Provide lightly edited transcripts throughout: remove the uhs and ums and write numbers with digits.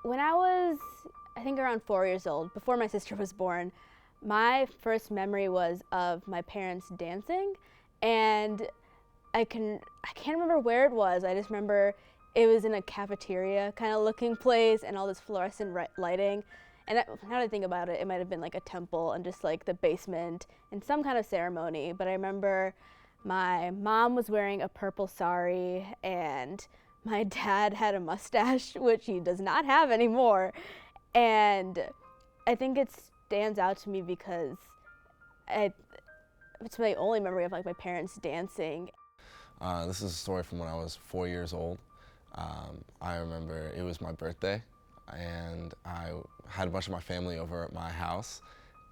When I was, I think around 4 years old, before my sister was born, my first memory was of my parents dancing, and I can't remember where it was. I just remember it was in a cafeteria kind of looking place and all this fluorescent lighting. And now that I think about it, it might have been like a temple and just like the basement and some kind of ceremony. But I remember my mom was wearing a purple sari and my dad had a mustache, which he does not have anymore. And I think it stands out to me because it's my only memory of like my parents dancing. This is a story from when I was 4 years old. I remember it was my birthday and I had a bunch of my family over at my house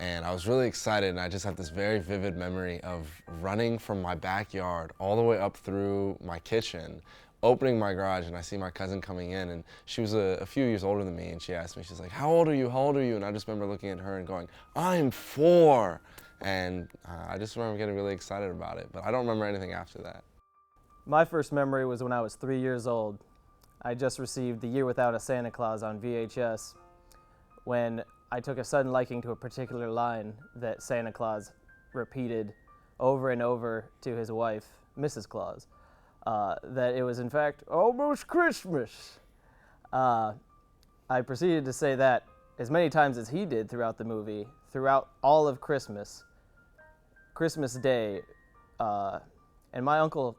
and I was really excited, and I just have this very vivid memory of running from my backyard all the way up through my kitchen, opening my garage, and I see my cousin coming in, and she was a few years older than me, and she asked me, she's like, how old are you, how old are you? And I just remember looking at her and going, I'm 4. And I just remember getting really excited about it, but I don't remember anything after that. My first memory was when I was 3 years old. I just received The Year Without a Santa Claus on VHS when I took a sudden liking to a particular line that Santa Claus repeated over and over to his wife, Mrs. Claus, that it was in fact almost Christmas. I proceeded to say that as many times as he did throughout the movie, throughout all of Christmas Day, and my uncle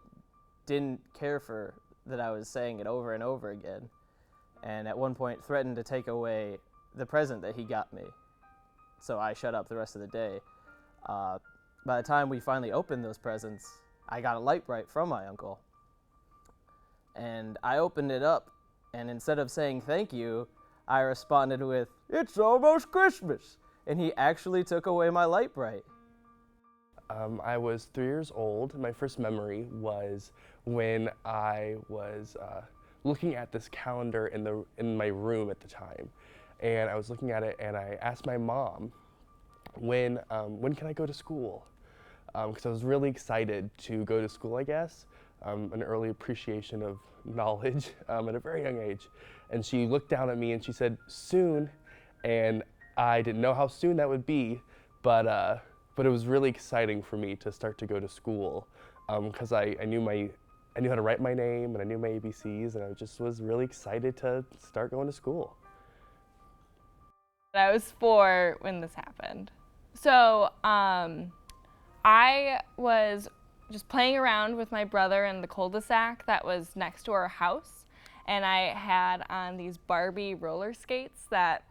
didn't care for that I was saying it over and over again, and at one point threatened to take away the present that he got me. So I shut up the rest of the day. By the time we finally opened those presents, I got a light bright from my uncle. And I opened it up, and instead of saying thank you, I responded with, it's almost Christmas. And he actually took away my light bright. I was 3 years old. My first memory was when I was looking at this calendar in my room at the time. And I was looking at it and I asked my mom, when can I go to school? Because I was really excited to go to school, I guess. An early appreciation of knowledge at a very young age. And she looked down at me and she said, soon. And I didn't know how soon that would be, but it was really exciting for me to start to go to school because I knew how to write my name and I knew my ABCs, and I just was really excited to start going to school. I was 4 when this happened. So I was just playing around with my brother in the cul-de-sac that was next to our house, and I had on these Barbie roller skates that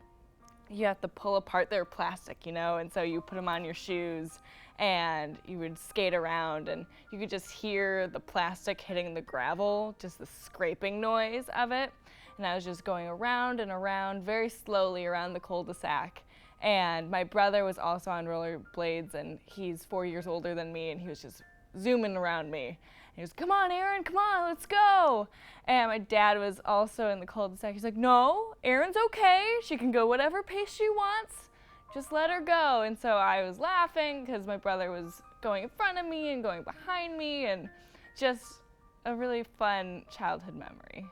you have to pull apart. They're plastic, you know, and so you put them on your shoes and you would skate around and you could just hear the plastic hitting the gravel, just the scraping noise of it. And I was just going around and around very slowly around the cul-de-sac. And my brother was also on rollerblades, and he's 4 years older than me, and he was just zooming around me. And he was, come on, Erin, come on, let's go. And my dad was also in the cul-de-sac. He's like, no, Erin's okay. She can go whatever pace she wants. Just let her go. And so I was laughing because my brother was going in front of me and going behind me, and just a really fun childhood memory.